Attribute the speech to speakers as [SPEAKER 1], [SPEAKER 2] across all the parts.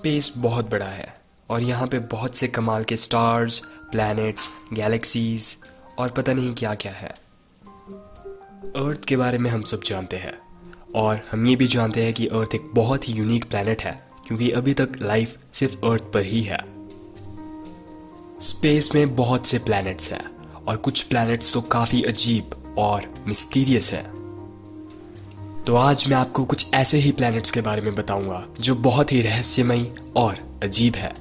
[SPEAKER 1] Space बहुत बड़ा है और यहाँ पे बहुत से कमाल के स्टार्स, प्लैनेट्स, गैलेक्सीज और पता नहीं क्या क्या है। अर्थ के बारे में हम सब जानते हैं और हम ये भी जानते हैं कि अर्थ एक बहुत ही यूनिक प्लैनेट है क्योंकि अभी तक लाइफ सिर्फ अर्थ पर ही है। स्पेस में बहुत से प्लैनेट्स हैं और कुछ प्लैनेट्स तो काफ़ी अजीब और मिस्टीरियस है। तो आज मैं आपको कुछ ऐसे ही प्लैनेट्स के बारे में बताऊंगा जो बहुत ही रहस्यमयी और अजीब है।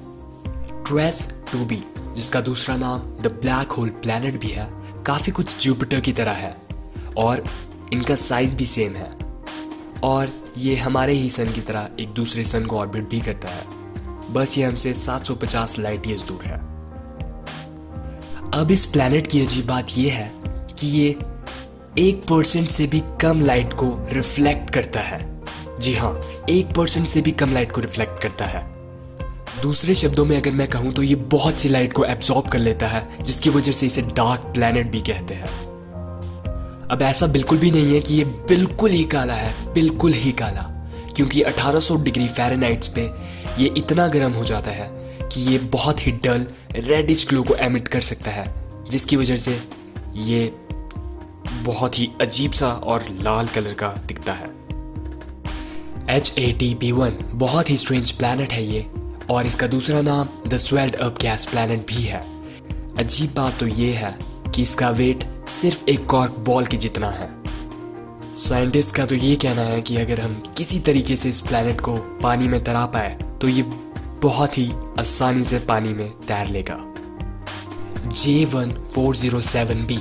[SPEAKER 1] ट्रेस 2b, जिसका दूसरा नाम द ब्लैक होल प्लैनेट भी है, काफ़ी कुछ जुपिटर की तरह है और इनका साइज भी सेम है और ये हमारे ही सन की तरह एक दूसरे सन को ऑर्बिट भी करता है, बस ये हमसे 750 लाइट ईयर्स दूर है। अब इस प्लैनेट की अजीब बात यह है कि ये 1% से भी कम लाइट को रिफ्लेक्ट करता है। जी हाँ, 1% से भी कम लाइट को रिफ्लेक्ट करता है। दूसरे शब्दों में अगर मैं कहूँ तो ये बहुत सी लाइट को एब्जॉर्ब कर लेता है, जिसकी वजह से इसे डार्क प्लैनेट भी कहते हैं। अब ऐसा बिल्कुल भी नहीं है कि ये बिल्कुल ही काला है, बिल्कुल ही काला, क्योंकि 1800 डिग्री फ़ारेनहाइट पे ये इतना गर्म हो जाता है कि ये बहुत ही डल रेडिश ग्लो को एमिट कर सकता है, जिसकी वजह से ये बहुत ही अजीब सा और लाल कलर का दिखता है। HAT-B1 बहुत ही स्ट्रेंज प्लैनेट है ये, और इसका दूसरा नाम the swelled up gas planet भी है। अजीब बात तो ये है कि इसका वेट सिर्फ एक कॉर्क बॉल के जितना है। साइंटिस्ट का तो ये कहना है कि अगर हम किसी तरीके से इस प्लैनेट को पानी में तैरा पाए तो ये बहुत ही आसानी से पानी में तैर लेगा। J1407b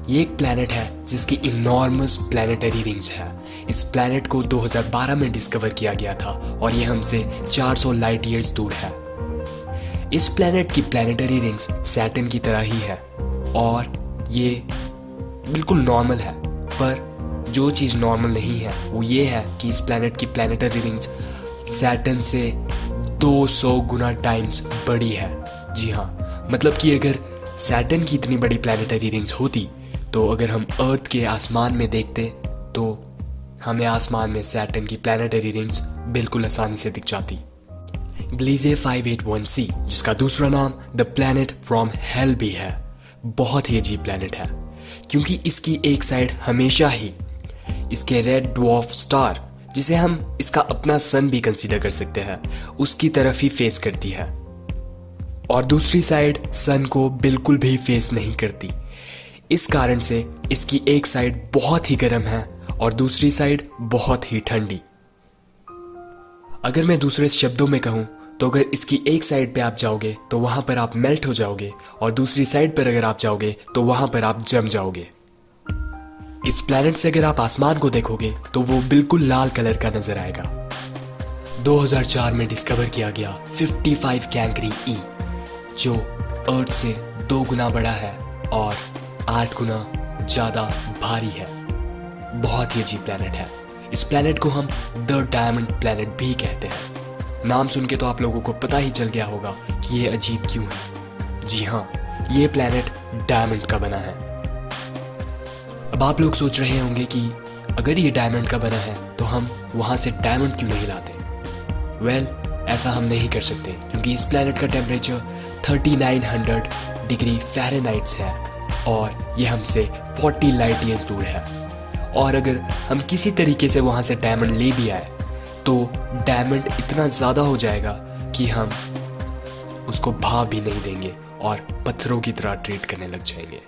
[SPEAKER 1] ये एक प्लैनेट है जिसकी इनॉर्मस प्लैनेटरी रिंग्स है। इस प्लैनेट को 2012 में डिस्कवर किया गया था और ये हमसे 400 लाइट ईयर्स दूर है। इस प्लैनेट की प्लैनेटरी रिंग्स सैटर्न की तरह ही है और ये बिल्कुल नॉर्मल है, पर जो चीज़ नॉर्मल नहीं है वो ये है कि इस प्लैनेट की प्लैनेटरी रिंग्स सैटर्न से 200 गुना टाइम्स बड़ी है। जी हाँ, मतलब कि अगर सैटर्न की इतनी बड़ी प्लैनेटरी रिंग्स होती तो अगर हम अर्थ के आसमान में देखते तो हमें आसमान में सैटर्न की प्लैनेटरी रिंग्स बिल्कुल आसानी से दिख जाती। ग्लीजे 581c, जिसका दूसरा नाम द प्लैनेट फ्रॉम हेल भी है, बहुत ही अजीब प्लैनेट है क्योंकि इसकी एक साइड हमेशा ही इसके रेड ड्वार्फ स्टार, जिसे हम इसका अपना सन भी कंसीडर कर सकते हैं, उसकी तरफ ही फेस करती है और दूसरी साइड सन को बिल्कुल भी फेस नहीं करती। इस कारण से इसकी एक साइड बहुत ही गर्म है और दूसरी साइड बहुत ही ठंडी। अगर मैं दूसरे शब्दों में कहूं तो अगर इसकी एक साइड पे आप जाओगे तो वहां पर आप मेल्ट हो जाओगे और दूसरी साइड पर अगर आप जाओगे तो वहां पर आप जम जाओगे। इस प्लैनेट से अगर आप आसमान को देखोगे तो वो बिल्कुल लाल कलर का नजर आएगा। 2004 में डिस्कवर किया गया 55 कैंकरी ई, जो अर्थ से 2 गुना बड़ा है और 8 गुना ज्यादा भारी है। बहुत ही अजीब प्लैनेट है। इस प्लैनेट को हम द डायमंड प्लैनेट भी कहते हैं। नाम सुन के तो आप लोगों को पता ही चल गया होगा कि ये अजीब क्यों है। जी हाँ, ये प्लैनेट डायमंड का बना है। अब आप लोग सोच रहे होंगे कि अगर ये डायमंड का बना है तो हम वहां से डायमंड क्यों नहीं लाते। वेल, ऐसा हम नहीं कर सकते क्योंकि इस प्लैनेट का टेम्परेचर 3900 डिग्री फ़ारेनहाइट है और ये हमसे 40 लाइट ईयर्स दूर है। और अगर हम किसी तरीके से वहां से डायमंड ले भी आए तो डायमंड इतना ज़्यादा हो जाएगा कि हम उसको भाव भी नहीं देंगे और पत्थरों की तरह ट्रीट करने लग जाएंगे।